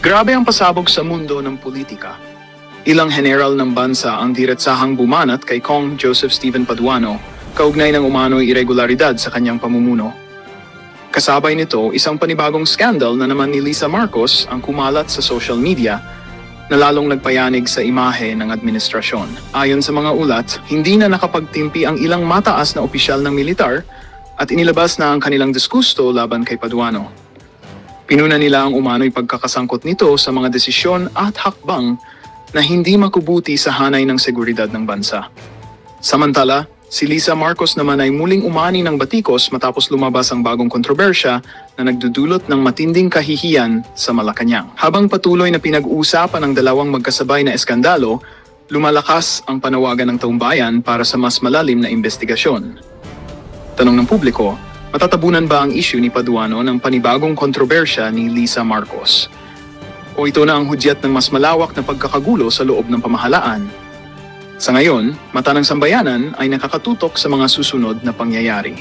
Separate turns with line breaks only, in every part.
Grabe ang pasabog sa mundo ng politika. Ilang general ng bansa ang diretsahang bumanat kay Kong Joseph Stephen Paduano kaugnay ng umano'y irregularidad sa kanyang pamumuno. Kasabay nito, isang panibagong skandal na naman ni Lisa Marcos ang kumalat sa social media na lalong nagpayanig sa imahe ng administrasyon. Ayon sa mga ulat, hindi na nakapagtimpi ang ilang mataas na opisyal ng militar at inilabas na ang kanilang diskusto laban kay Paduano. Pinuna nila ang umano'y pagkakasangkot nito sa mga desisyon at hakbang na hindi makubuti sa hanay ng seguridad ng bansa. Samantala, si Lisa Marcos naman ay muling umani ng batikos matapos lumabas ang bagong kontrobersya na nagdudulot ng matinding kahihiyan sa Malacanang. Habang patuloy na pinag-uusapan ng dalawang magkasabay na eskandalo, lumalakas ang panawagan ng taumbayan para sa mas malalim na investigasyon. Tanong ng publiko, matatabunan ba ang issue ni Paduano ng panibagong kontrobersya ni Lisa Marcos? O ito na ang hudyat ng mas malawak na pagkakagulo sa loob ng pamahalaan? Sa ngayon, mata ng sambayanan ay nakakatutok sa mga susunod na pangyayari.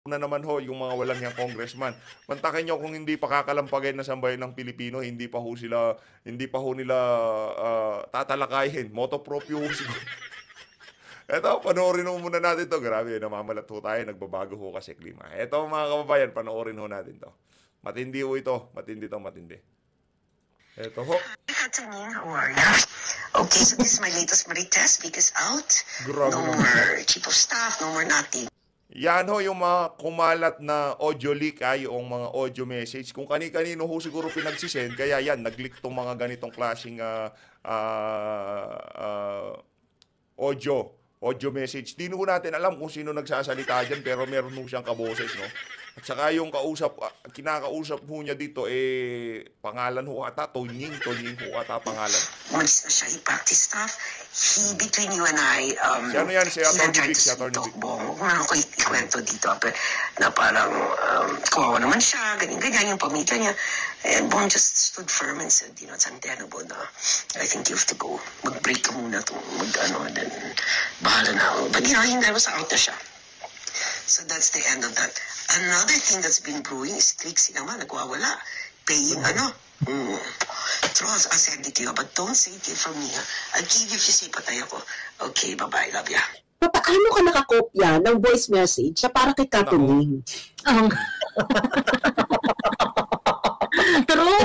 Na naman ho, yung mga walang yang congressman. Mantakin nyo kung hindi pa kakalampagin na sambayan ng Pilipino, hindi pa ho nila tatalakayin. Moto proprio ho siguro. Eto, panoorin ho muna natin to. Grabe, namamalat ho tayo. Nagbabago ho kasi klima. Eto mga kababayan, panoorin ho natin to. Matindi ho ito. Matindi to, matindi. Eto ho.
How are you? Okay, so this is my latest Marites Week is out.
Grabe
No
naman.
more chief of staff, no more nothing.
Yan ho yung mga kumalat na audio leak ay yung mga audio message. Kung kani-kanino ho siguro pinagsisend, kaya yan, nag-leak tong mga ganitong klaseng audio message. Di ho natin alam kung sino nagsasalita dyan, pero meron ho siyang kaboses, no? At saka yung kinakausap ho niya dito, pangalan ho ata, Tonying ho ata pangalan.
Umalis na siya, i-practice staff. Between you and I,
Si ano yan? Si Atty. Vic, si Atty. Vic.
Huwag na ako ikwento dito, na parang kawawa naman siya, ganyan yung pamilya niya. And Bong just stood firm and said, it's untenable na I think you have to go. Mag-break ka muna to, and then bahala na ako. But hindi na sa out na siya. So that's the end of that. Another thing that's been brewing is Trixie naman, nagwawala. Paying Trolls, I'll send it to you, but don't say it from me. I'll give you if you say patay ako. Okay, bye-bye, love ya.
Paano ka nakakopya ng voice message na para kay Katuning?
True.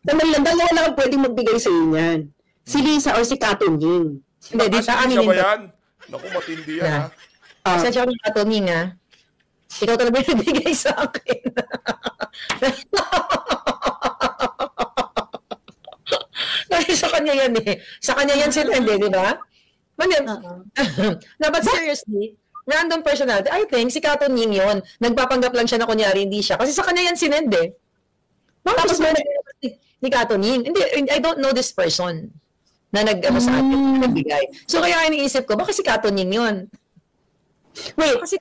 Sandali lang, dalawa lang ang pwedeng magbigay sa inyo yan. Si Lisa or si Katuning.
Hindi, di sa amin
Siya ba
din.
yan? Naku, matindi yan, ha?
Sa siya ng Katuning, ha? Ikaw talaga yung nabigay sa akin. Dahil sa kanya yan eh. Sa kanya yan sinende, di ba? No, but seriously, random personality, I think si Katuning yun. Nagpapanggap lang siya na kunyari hindi siya. Kasi sa kanya yan sinende. Tapos may ni Katuning. Hindi, I don't know this person na sa akin, nagbigay. So kaya iniisip ko, baka si Katuning yun.
Wait,
Kasi,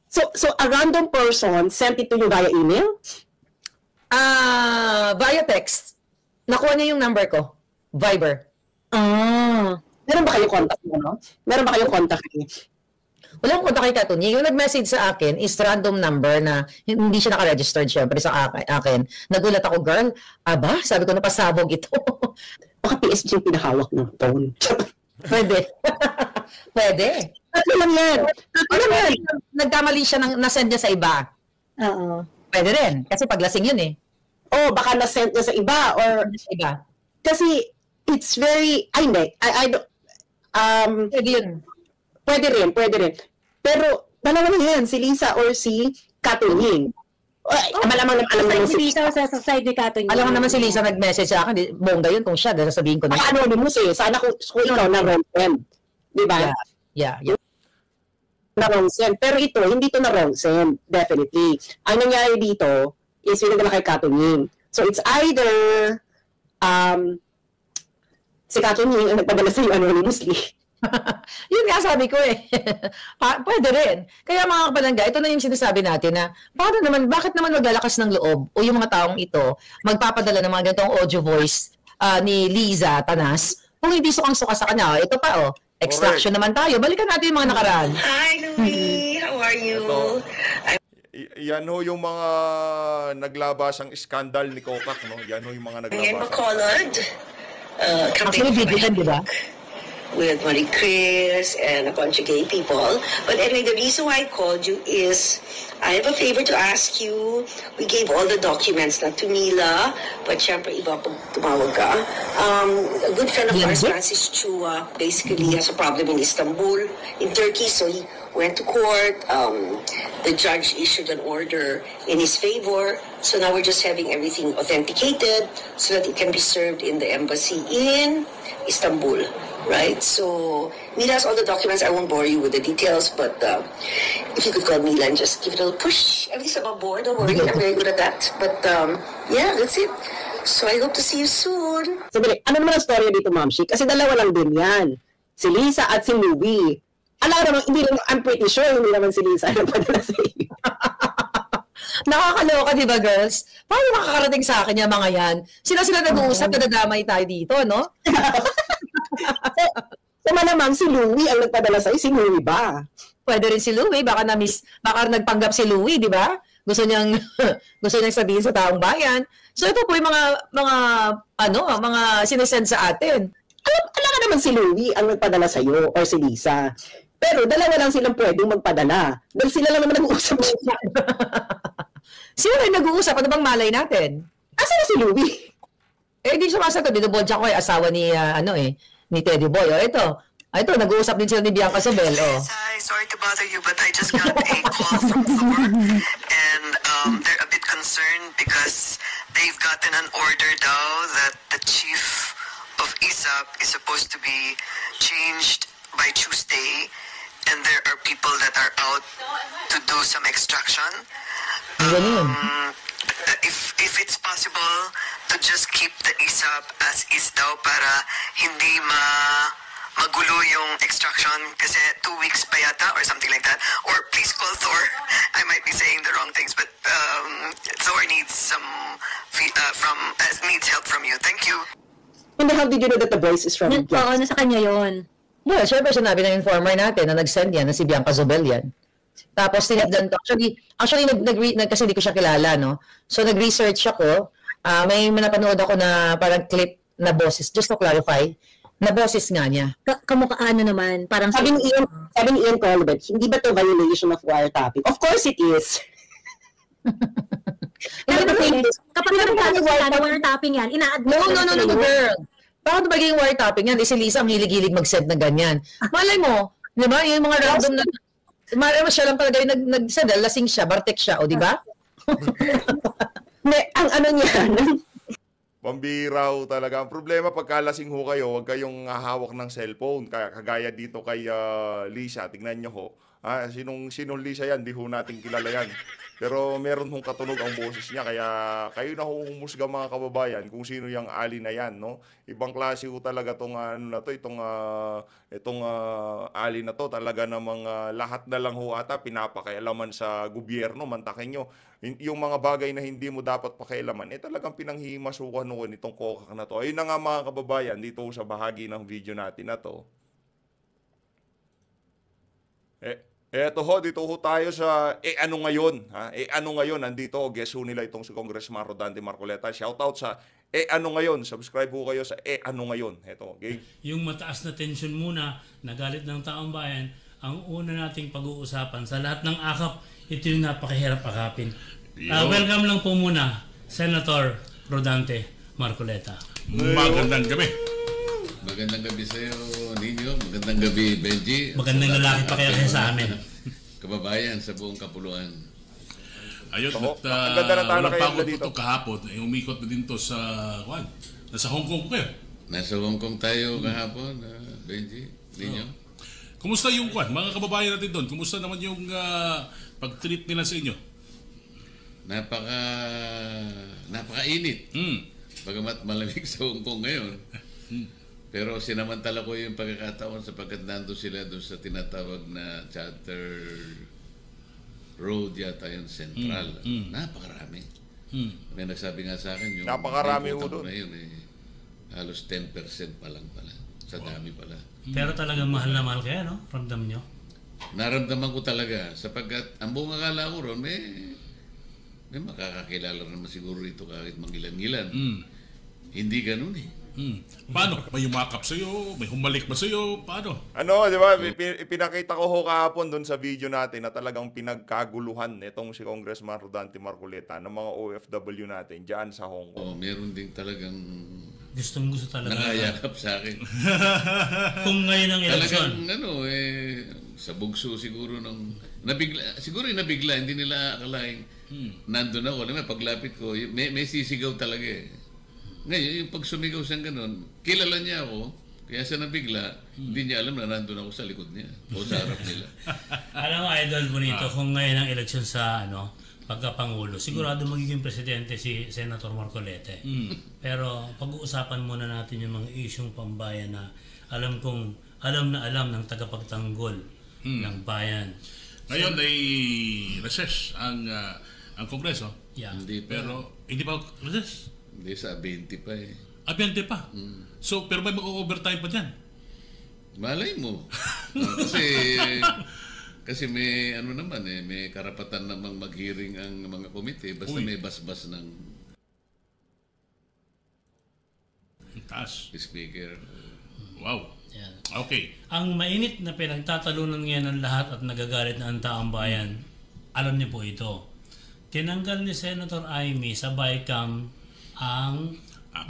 so a random person sent it to you via email?
via text. Nakuha niya yung number ko. Viber.
Meron ba kayong contact mo, no? Meron ba kayong contact niya?
Wala akong kontak kay Katuning. Yung nag-message sa akin is random number na hindi siya naka-registered syempre sa akin. Nagulat ako, girl. Aba, sabi ko, napasabog ito.
Baka PSG yung pinahawak ng phone.
Pwede. Pwede.
Tatlo lang yan.
Nagkamali siya ng nasend niya sa iba.
Oo.
Pwede rin. Kasi paglasing yun eh.
Oh, baka na-send niya sa iba or
Sa iba.
kasi it's very hindi. I don't
Pwede yun.
pwede rin. Pero dalawa na yan, si Lisa or si Katuning. Malamang alam na yung
Si Lisa sa side ni Kato niya.
Alam mo naman si Lisa nag-message sa akin. Bongga yun kung siya. Dahil sasabihin ko na.
Ay, anonymous eh. Sana kung ikaw na wrong send. Diba?
Yeah.
Na wrong send. Pero ito, hindi to na wrong send. Definitely. Ang nangyari dito is pinagdala kay Katuning. So it's either si Katuning ang nagpadala sa iyo anonymously.
Yun nga sabi ko eh. Pwede rin. Kaya mga kapalangga, ito na yung sinasabi natin na bakit naman maglalakas ng loob o yung mga taong ito magpapadala ng mga ganitong audio voice ni Liza Tanas Kung hindi sukang-suka sa kanya, ito pa extraction naman tayo. Balikan natin yung mga nakaraan.
Hi, Louie. How are you?
Yan ho yung mga naglabasang iskandal ni Kokak, no? Yan ho yung mga
Ian
naglabasang.
Bacolod.
Actually, video yan, di ba?
With Marie Chris and a bunch of gay people. But anyway, the reason why I called you is I have a favor to ask you. We gave all the documents na to Mila, but syempre iba pag tumawag ka. A good friend of ours, Francis Chua, basically has a problem in Istanbul, in Turkey, so he went to court. The judge issued an order in his favor. So now we're just having everything authenticated so that it can be served in the embassy in Istanbul. Right? So Mila has all the documents. I won't bore you with the details, but if you could call Mila and just give it a little push. Everything's above board. Don't worry. I'm very good at that. But yeah, that's it. So I hope to see you soon.
So, ano naman ang story dito, Ma'am Shi? Kasi dalawa lang din yan. Si Lisa at si Louie. Alam naman, I'm pretty sure hindi naman si Lisa ang padala sa iyo.
Nakakaloka, di ba, girls? Paano nakakarating sa akin yung mga yan? Sila nag-uusap, nadadamay tayo dito, no?
So malamang si Louie ang nagpadala sa'yo, si Louie ba?
Pwede rin si Louie, baka nagpanggap si Louie, di ba? Gusto niyang sabihin sa taong bayan. So ito po yung mga sinesend sa atin.
Alam ka naman si Louie ang nagpadala sa'yo or si Lisa. Pero dalawa lang silang pwedeng magpadala. Dahil sila lang naman nag-uusap.
Sila rin nag-uusap. Ano bang malay natin?
Asa na si Louie?
Di sumasagot. Binubodya ko asawa ni, ni Teddy Boy. Ito, nag-uusap din sila ni Bianca Sobel.
Hi, sorry to bother you, but I just got a call from Thor, and they're a bit concerned because they've gotten an order daw that the chief of ISAP is supposed to be changed by Tuesday, and there are people that are out to do some extraction. If it's possible to just keep the ISAP as is daw para hindi magulo yung extraction kasi 2 weeks pa yata or something like that. Or please call Thor. I might be saying the wrong things, but Thor needs needs help from you. Thank you.
And how did you know that the voice is from
Oo, nasa kanya yun.
Yeah, syempre sinabi ng informer natin na nag-send yan, na si Bianca Zobel yan. Tapos tinignan to. Actually kasi hindi ko siya kilala, no? So nag-research ako. May napanood ako na parang clip na boses, just to clarify, na boses nga niya.
Kamukha naman, parang
Sabi ni Ian Colbert, hindi ba to violation of wiretapping? Of course it is.
kapag wiretapping yan, ina-admit.
No, girl. Bakit magiging wiretapping yan? Si Lisa ang hilig-hilig mag-send na ganyan. Malay mo, di ba? Yung mga random na, malay mo siya lang talaga yung nag-send, lasing siya, bartek siya, o di ba?
Ang ano niya,
Pambiraw talaga. Ang problema, pagkalasing ho kayo, huwag kayong hawak ng cellphone. Kagaya dito kay Lisa, tingnan nyo ho. Sinong Lisa yan? Di ho natin kilala yan. Pero meron hong katunog ang boses niya. Kaya kayo na humusga mga kababayan kung sino yung ali na yan. No? Ibang klase ho talaga itong ali na to. Talaga namang lahat na lang ho ata pinapakialaman sa gobyerno. Mantakin nyo. Yung mga bagay na hindi mo dapat pakialaman, talagang pinanghimasukan noon itong Kokak na to. Ayun na nga mga kababayan, dito sa bahagi ng video natin na to. Eto ho, dito ho tayo sa ano ngayon. Ano ngayon, nandito, guess who nila itong si Congressman Rodante Marcoleta. Shoutout sa ano ngayon. Subscribe ho kayo sa ano ngayon. Eto, okay?
Yung mataas na tension muna, nagalit ng taong bayan, ang una nating pag-uusapan sa lahat ng akap, ito yung napakahirap akapin. Welcome lang po muna, Senator Rodante Marcoleta.
Magandang gabi. Magandang gabi sa iyo, Ninyo. Magandang gabi, Benji.
Magandang lalaki pa kaya sa amin.
Kababayan sa buong kapuluan.
Ayun,
walang pagod po ito kahapon. Umikot na din to sa, nasa Hong Kong po kayo. Nasa Hong Kong tayo kahapon, Benji, Ninyo. Kumusta yung mga kababayan natin doon? Kumusta naman yung pag-treat nila sa inyo? Napakainit. Bagamat malamig sa Hong Kong ngayon. Pero sinamantala ko yung pagkakataon sapagkat nando sila doon sa tinatawag na Charter Road yata yung Central. Napakarami. May nagsabi nga sa akin yung
napakarami ho doon.
Ngayon, halos 10% pa lang pala. Sa dami pala.
Pero talagang mahal na mahal kaya, no? Ramdam nyo?
Naramdaman ko talaga sapagkat ang buong akala ko ron may makakakilala naman siguro ito kahit mangilan-ngilan. Hindi ganun eh.
Paano? May yumakap sa'yo? May humalik ba sa'yo? Paano?
Ano, di ba? Pinakita ko ho kahapon doon sa video natin na talagang pinagkaguluhan itong si Congressman Rodante Marcoleta ng mga OFW natin dyan sa Hong Kong.
Meron ding talagang
Gustong-gusto talaga.
nakayakap sa akin.
Kung ngayon ang eleksyon.
Talagang sa bugso siguro nabigla, hindi nila akalain. Nandun ako, alam mo, paglapit ko, may sisigaw talaga eh. Ngayon, yung pag sumigaw siyang ganun, kilala niya ako, kaya siya nabigla, hindi niya alam na nandun ako sa likod niya o sa harap nila.
Alam mo, Idol Bonito, kung ngayon ang eleksyon sa pagkapangulo, sigurado magiging presidente si Senator Marcoleta. Pero pag-uusapan muna natin yung mga isyong pambayan na alam ng tagapagtanggol ng bayan.
Ngayon ay recess ang Kongreso.
Yeah.
Hindi pa.
Pero hindi pa recess.
Hindi, sa 20 pa eh.
20 pa. So, pero may mag-overtime pa dyan.
Malay mo. Kasi may may karapatan namang mag-hearing ang mga komite basta may basbas ng
Taas.
speaker.
Wow.
Yan.
Okay.
Ang mainit na pinagtatalunan ngayon ng lahat at nagagalit na ang taong bayan, alam niyo po ito. Tinanggal ni Senator Amy sa BICAM ang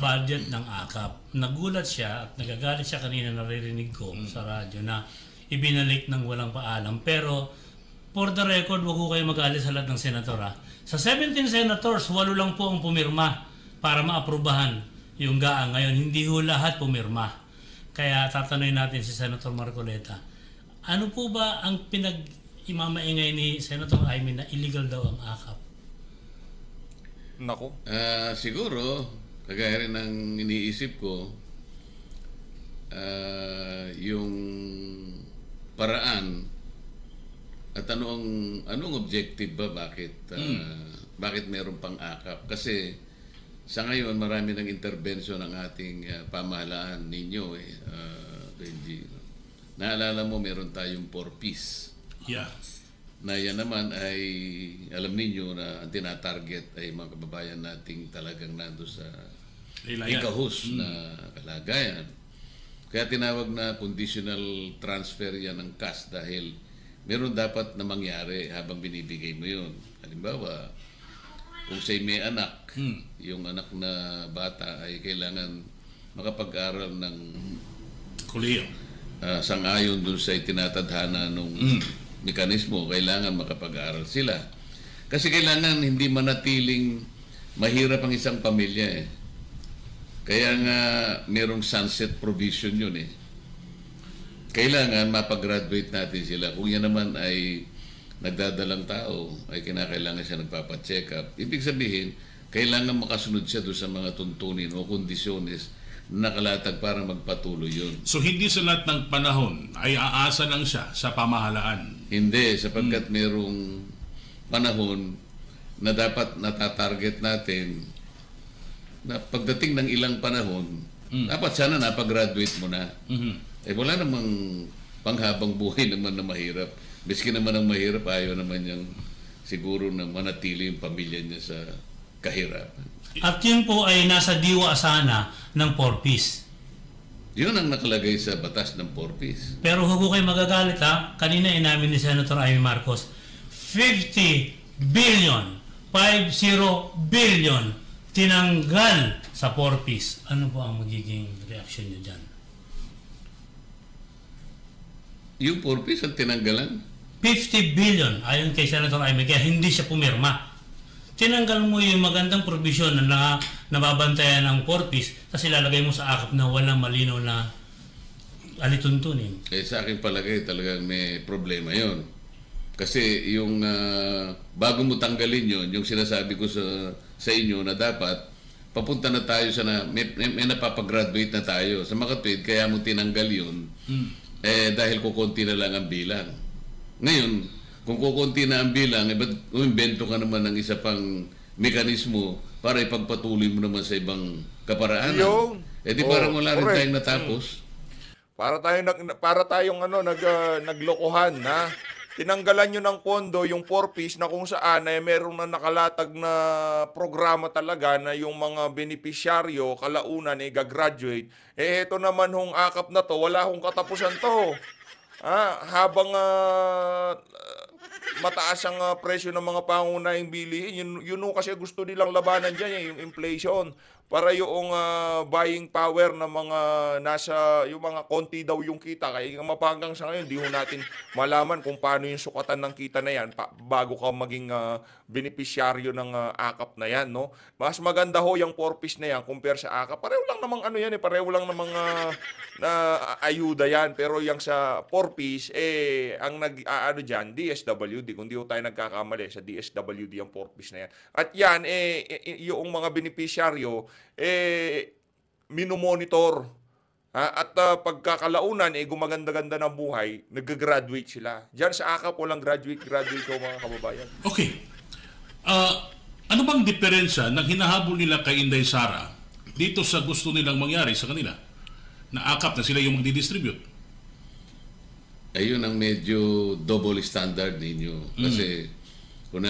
budget ng AKAP. Nagulat siya at nagagalit siya kanina, naririnig ko sa radyo na ibinalik ng walang paalam. Pero for the record, wag ko kayo magalit sa lahat ng senator. Sa 17 senators, 8 lang po ang pumirma para maaprubahan yung GAA. Ngayon, hindi ho lahat pumirma. Kaya tatanungin natin si Senator Marcoleta. Ano po ba ang pinag-imamaingay ni Senator Amy na illegal daw ang AKAP?
Nako.
Siguro, kagaya rin ng iniisip ko, yung paraan at anong objective ba, bakit meron pang AKAP? Kasi sa ngayon marami ng intervention ng ating pamahalaan ninyo Benji. Naalala mo meron tayong 4Ps.
Yeah.
Na yan naman ay alam ninyo na ang tinatarget ay mga kababayan nating talagang nando sa ikahus na kalagayan. Kaya tinawag na conditional transfer yan ng cash dahil meron dapat na mangyari habang binibigay mo yun. Halimbawa, kung sa'yo may anak, yung anak na bata ay kailangan makapag-aral ng
Kuliyo.
Sang-ayon dun sa itinatadhana nung mekanismo, kailangan makapag-aral sila. Kasi kailangan hindi manatiling mahirap ang isang pamilya eh. Kaya nga merong sunset provision yun eh. Kailangan mapag-graduate natin sila. Kung yan naman ay nagdadalang tao, ay kinakailangan siya nagpapacheck up. Ibig sabihin, kailangan makasunod siya doon sa mga tuntunin o kondisyones na nakalatag para magpatuloy yun.
So hindi sa lahat ng panahon ay aasa lang siya sa pamahalaan?
Hindi, sapagkat merong panahon na dapat natatarget natin na pagdating ng ilang panahon, dapat sana napag-graduate mo na. Wala namang panghabang buhay naman na mahirap. Biski naman ang mahirap, ayaw naman niyang siguro na manatili yung pamilya niya sa kahirapan.
At yun po ay nasa diwa sana ng 4Ps.
Yun ang nakalagay sa batas ng 4Ps.
Pero huwag kayo magagalit kanina inamin ni Senator Amy Marcos, 50 billion tinanggal sa 4Ps. Ano po ang magiging reaction niyo dyan?
Yung 4Ps ang tinanggalan?
50 billion ayon kay Senator Amy, kaya hindi siya pumirma. Tinanggal mo yung magandang provision na nababantayan ng 4Ps kasi lalagay mo sa AKAP na walang malinaw na alituntunin.
Sa aking palagay talagang may problema yon. Kasi yung bago mo tanggalin yon, yung sinasabi ko sa inyo na dapat papunta na tayo sa may napapag-graduate na tayo. Sa makatwid, kaya mo tinanggal yun dahil kukunti na lang ang bilang. Ngayon, kung kukunti na ang bilang, ba't umimbento ka naman ng isa pang mekanismo para ipagpatuloy mo naman sa ibang kaparaanan? Di parang wala rin tayong natapos.
Para tayong naglokohan na tinanggalan nyo ng pondo yung 4Ps na kung saan ay meron na nakalatag na programa talaga na yung mga benepisyaryo kalaunan ay gagraduate. Ito naman hong akap na to, wala hong katapusan to. Habang mataas ang presyo ng mga pangunahing bilihin, yun kasi gusto nilang labanan dyan, yung inflation. Para yung buying power ng mga yung mga konti daw yung kita. Kaya mapanggang sa ngayon, di ho natin malaman kung paano yung sukatan ng kita na yan bago ka maging benepisyaryo ng akap na yan, no? Mas maganda ho yung 4Ps na yan compare sa akap. Pareho lang namang pareho lang namang ayuda yan. Pero yung sa 4Ps, ang dyan, DSWD. Kung di ho tayo nagkakamali, sa DSWD yung 4Ps na yan. At yan, yung mga benepisyaryo, minomonitor. At pagkakalaunan, gumaganda-ganda ng buhay, nag-graduate sila. Diyan sa AKAP, walang graduate ko, mga kababayan.
Okay. Ano bang diferensya ng hinahabol nila kay Inday Sara dito sa gusto nilang mangyari sa kanila? Na AKAP na sila yung magdi-distribute.
Ayun ang medyo double standard ninyo. Kasi kung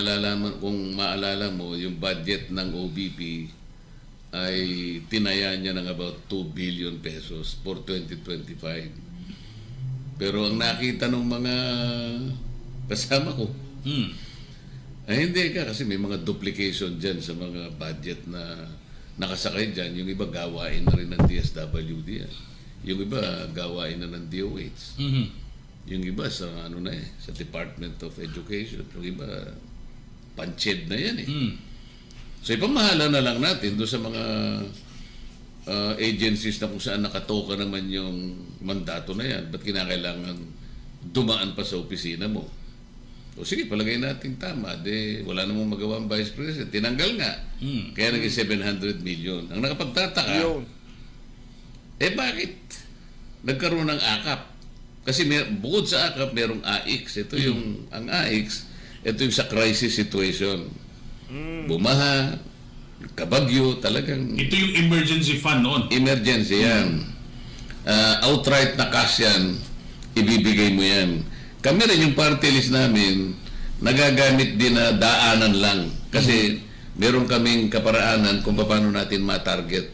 maalala mo, yung budget ng OBP ay tinaya niya ng about 2 billion pesos for 2025. Pero ang nakita ng mga kasama ko, ay hindi kasi may mga duplication dyan sa mga budget na nakasakay dyan. Yung iba gawain na rin ng DSWD. Yung iba gawain na ng DOH. Yung iba sa sa Department of Education. Yung iba panched na yan So ipamahala na lang natin doon sa mga agencies na kung saan nakatoka naman yung mandato na yan. Ba't kinakailangan dumaan pa sa opisina mo? O sige, palagay natin tama. Wala namang magawa ang Vice President. Tinanggal nga. Kaya naging 700 million. Ang nakapagtataka, bakit nagkaroon ng AKAP? Kasi bukod sa AKAP, merong AIX. Ito yung, ang AIX, ito yung sa crisis situation. Bumaha, kabagyo, talagang...
Ito yung emergency fund noon.
Emergency yan. Outright na cash yan, ibibigay mo yan. Kami rin yung party list namin, nagagamit din na daanan lang. Kasi meron kaming kaparaanan kung paano natin ma-target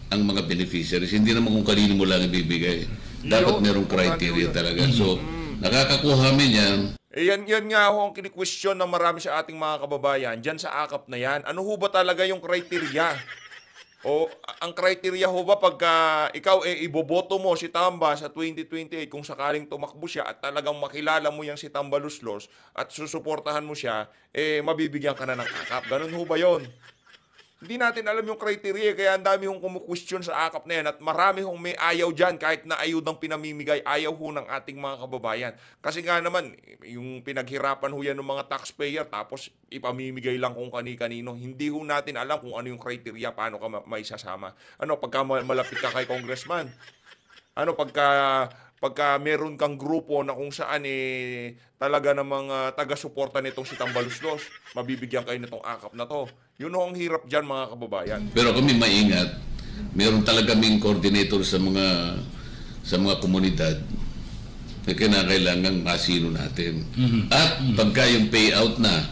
ang mga beneficiaries. Hindi naman kung kanino mo lang ibibigay. Dapat merong criteria talaga. So, nakakakuha kami yan.
Yan nga ho ang kini-question ng marami sa ating mga kababayan dyan sa AKAP na yan. Ano ho ba talaga yung criteria? O ang criteria ho ba pagka ikaw iboboto mo si Tamba sa 2028 kung sakaling tumakbo siya at talagang makilala mo yang si Tamba Luslos at susuportahan mo siya, mabibigyan ka na ng AKAP. Ganun ho ba yon? Hindi natin alam yung criteria, kaya ang dami hong kumu-question sa AKAP na yan at marami hong may ayaw dyan kahit na ayudang pinamimigay, ayaw ho ng ating mga kababayan. Kasi nga naman, yung pinaghirapan ho yan ng mga taxpayer tapos ipamimigay lang kung kani-kanino. Hindi ho natin alam kung ano yung criteria, paano ka maisasama. Pagka malapit ka kay congressman? Pagka meron kang grupo na kung saan talaga namang taga-suporta nitong si Tamba Luslos, mabibigyan kayo nitong AKAP na to. Yun ho ang hirap dyan, mga kababayan.
Pero kami maingat. Meron talaga kaming coordinator sa mga komunidad na kinakailangan masino natin. At pagka yung payout na,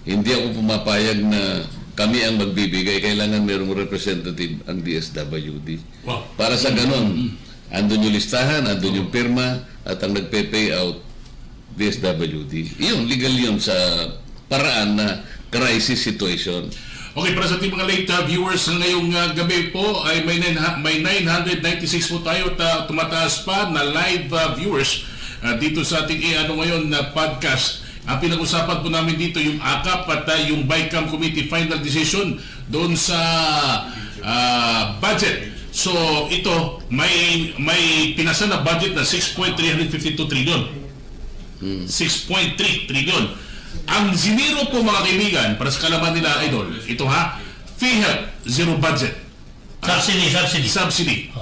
hindi ako pumapayag na kami ang magbibigay. Kailangan merong representative ang DSWD.
Wow.
Para sa ganon, andun yung listahan, andun yung pirma, at ang nagpe-payout, DSWD. Iyon, legal yun sa paraan na crisis situation.
Okay, para sa ating mga late viewers ngayong gabi po ay may 996 po tayo at tumataas pa na live viewers dito sa ating ngayon na podcast. Ang pinag-usapan po namin dito yung AKAP at yung BICAM Committee final decision doon sa budget. So ito may pinasa na budget na 6.352 trillion. 6.3 trillion. Ang ziniro po mga kaibigan, para sa kalaman nila, idol, ito PhilHealth, zero budget. Subsidy.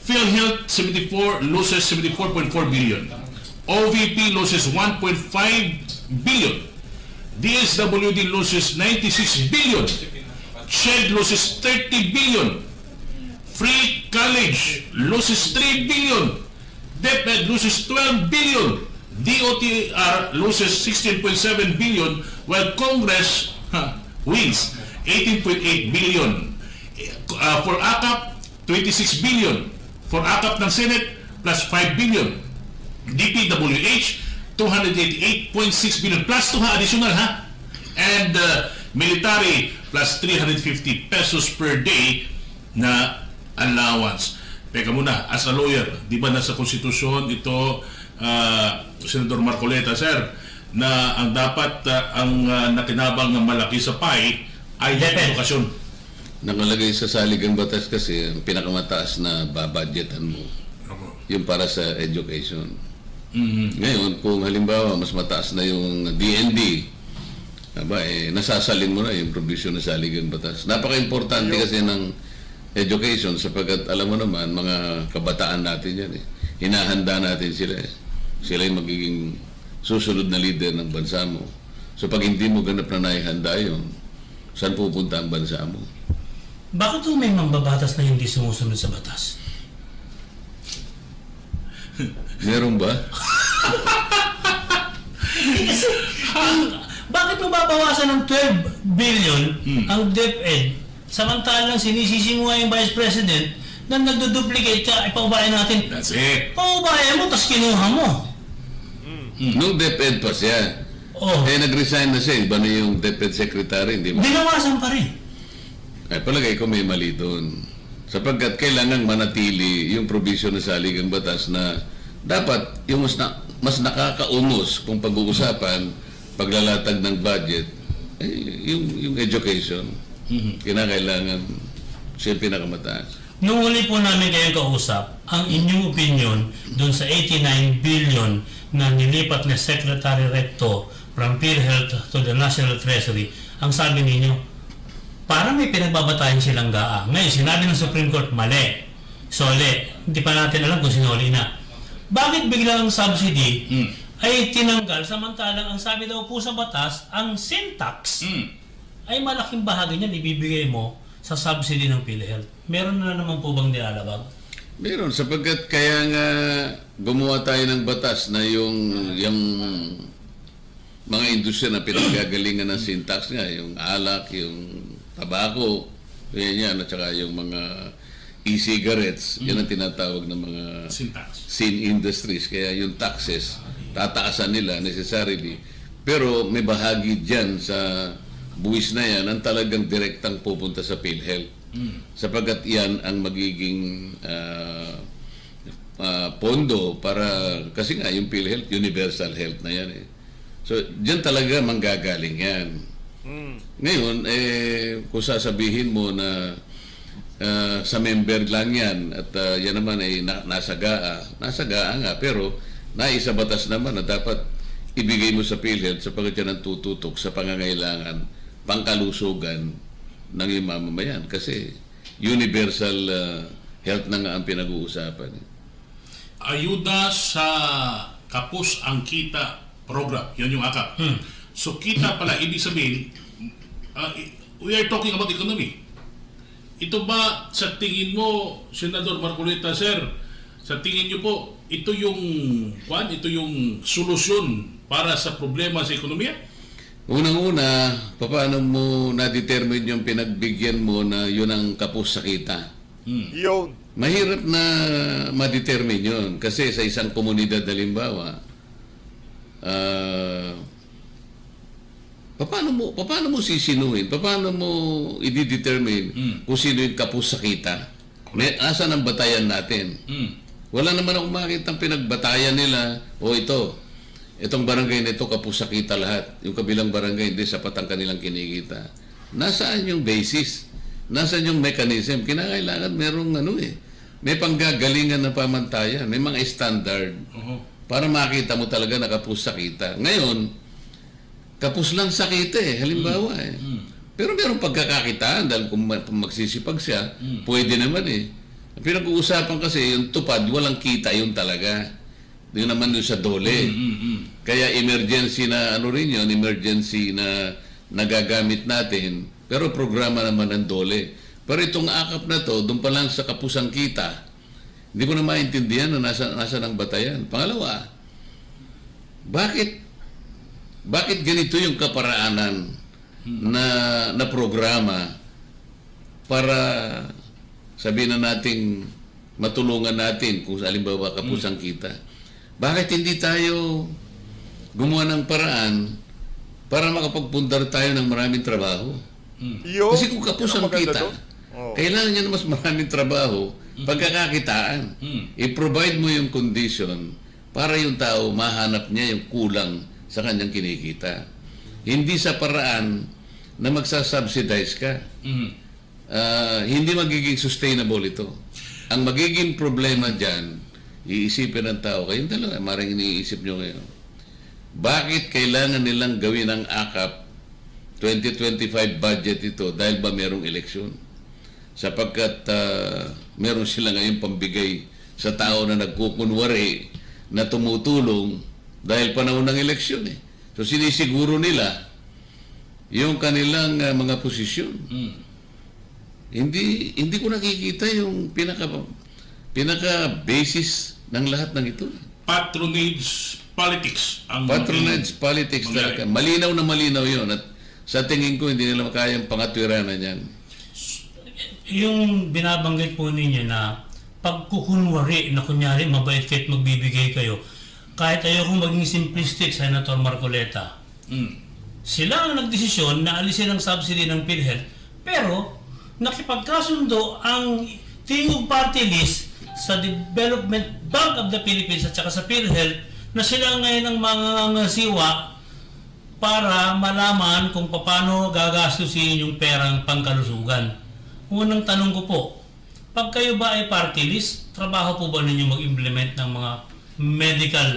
PhilHealth, 74, loses 74.4 billion. OVP loses 1.5 billion. DSWD loses 96 billion. CHED loses 30 billion. Free College loses 3 billion. DepEd loses 12 billion. DOTR loses 16.7 billion while Congress wins 18.8 billion. For AKAP, 26 billion. For AKAP ng Senate, plus 5 billion. DPWH, 288.6 billion. Plus 2 additional, ha? And military, plus 350 pesos per day na allowance. Teka muna, as a lawyer, di ba nasa konstitusyon ito, Senador Marcoleta, sir, na ang dapat ang nakinabang ng malaki sa pie ay edukasyon.
Nakalagay sa saligang batas kasi ang pinakamataas na babudgetan mo yung para sa education. Ngayon, kung halimbawa mas mataas na yung DND, nasasalin mo na yung provision ng saligang batas. Napaka-importante kasi ng education sapagkat alam mo naman, mga kabataan natin yan hinahanda natin sila Sila yung magiging susunod na leader ng bansa mo. So pag hindi mo ganap na naihanda yun, saan pupunta ang bansa mo?
Bakit may mambabatas na hindi sumusunod sa batas?
Meron ba?
Kasi, bakit mababawasan ng 12 billion ang DepEd samantalang sinisisi mo nga yung Vice President na nagduduplicate ka, ipaubayan natin.
That's it.
Paubayan mo, tapos kinuha mo.
Nung DepEd pa siya. Nag-resign na siya. Iba na yung DepEd Secretary. Hindi ba?
Binawasan pa rin.
Ay, palagay ko may mali doon. Sapagkat kailangan manatili yung provision ng saligang batas na dapat yung mas nakakaunos kung pag-uusapan, paglalatag ng budget, yung education. Kinakailangan siya pinakamataas.
Nung huli po namin kayong kausap, ang inyong opinion doon sa 89 billion na nilipat na Secretary Recto from PhilHealth to the National Treasury, ang sabi ninyo, parang may pinagbabatayan silang gaa. Ngayon, sinabi ng Supreme Court, mali. Sole. Hindi pa natin alam kung sinuli na. Bakit biglang ang subsidy ay tinanggal samantalang ang sabi daw po sa batas, ang sin tax ay malaking bahagi niyan ibibigay mo sa subsidy ng PhilHealth. Meron na naman po bang nilalabag?
Meron, sapagkat kaya nga gumawa tayo ng batas na yung mga industriya na pinanggagalingan ng sin tax nga, yung alak, yung tabako, yan, at saka yung mga e-cigarettes, yan ang tinatawag ng mga sin industries. Kaya yung taxes, tataasan nila necessarily. Pero may bahagi dyan sa buwis na yan ang talagang direktang pupunta sa PhilHealth. Sapagkat yan ang magiging pondo para, kasi nga yung PhilHealth, universal health na yan So, dyan talaga manggagaling yan. Ngayon, kung sasabihin mo na sa member lang yan at yan naman ay nasa GAA nga, pero naisa batas naman na dapat ibigay mo sa PhilHealth sapagkat yan ang tututok sa pangangailangan, pangkalusugan ng mamamayan kasi universal health na nga ang pinag-uusapan.
Ayuda sa Kapos ang Kita program, yan yung AKAP. So kita pala, ibig sabihin, we are talking about economy. Ito ba sa tingin mo, Senador Marcoleta, sir, sa tingin nyo po, ito yung solusyon para sa problema sa ekonomiya?
Unang-una, paano mo na-determine yung pinagbigyan mo na yun ang kapos sa kita?
Yun.
Mahirap na ma-determine yun kasi sa isang komunidad halimbawa, paano mo sisinuhin? Paano mo i-determine kung sino yung kapos sa kita? Asan ang batayan natin? Wala naman akong makitang pinagbatayan nila, itong barangay na ito kapos sa kita lahat. Yung kabilang barangay, hindi sapat ang kanilang kinikita. Nasaan yung basis? Nasaan yung mechanism? Kinakailangan merong may panggagalingan na pamantayan, may mga standard. Para makita mo talaga na kapos sa kita. Ngayon, kapos lang sa kita halimbawa Pero merong pagkakakitaan dahil kung magsisipag siya, pwede naman Ang pinag-uusapan kasi, yung tupad, walang kita yun talaga. Yun naman yun sa dole. Kaya emergency na emergency na nagagamit natin, pero programa naman ng dole. Pero itong AKAP na to, doon pa lang sa kapusang kita, Hindi ko na maintindihan na nasa ng batayan. Pangalawa, bakit ganito yung kaparaanan na programa para sabihin na nating matulungan natin kung halimbawa kapusang kita? Bakit hindi tayo gumawa ng paraan para makapagpundar tayo ng maraming trabaho? Kasi kung kapusang kita, kailangan niya na mas maraming trabaho, pagkakakitaan. I-provide mo yung condition para yung tao mahanap niya yung kulang sa kanyang kinikita. Hindi sa paraan na magsasubsidize ka. Hindi magiging sustainable ito. Ang magiging problema dyan, iisipin ng tao, kayong dalawa, maring iniisip nyo ngayon, bakit kailangan nilang gawin ang AKAP 2025 budget ito dahil ba merong eleksyon? Sapagkat meron sila ngayon pambigay sa tao na nagkukunwari na tumutulong dahil panahon ng eleksyon. So sinisiguro nila yung kanilang mga posisyon. Hindi ko nakikita yung pinaka basis ng lahat ng ito.
Patronage politics.
Patronage politics talaga. Malinaw na malinaw yun. At sa tingin ko, hindi nila makayang pangatwiranan yan.
Yung binabanggit po ninyo na pagkukunwari na kunyari mabait kahit magbibigay kayo, kahit ayokong maging simplistic, Senator Marcoleta, sila ang nagdesisyon na alisin ang subsidy ng PhilHealth, pero nakipagkasundo ang Tingog Party List sa Development Bank of the Philippines at saka sa PhilHealth na sila ngayon ang mga siwa para malaman kung paano gagastusin yung perang pangkalusugan. Unang tanong ko po, pag kayo ba ay party list, trabaho po ba ninyo mag-implement ng mga medical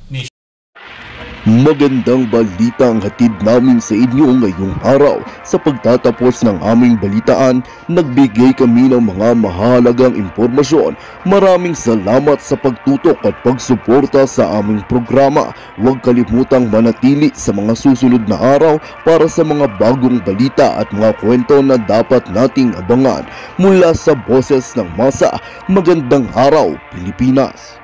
mission?
Magandang balita ang hatid namin sa inyo ngayong araw. Sa pagtatapos ng aming balitaan, nagbigay kami ng mga mahalagang impormasyon. Maraming salamat sa pagtutok at pagsuporta sa aming programa. Huwag kalimutang manatili sa mga susunod na araw para sa mga bagong balita at mga kwento na dapat nating abangan. Mula sa Boses ng Masa, magandang araw, Pilipinas!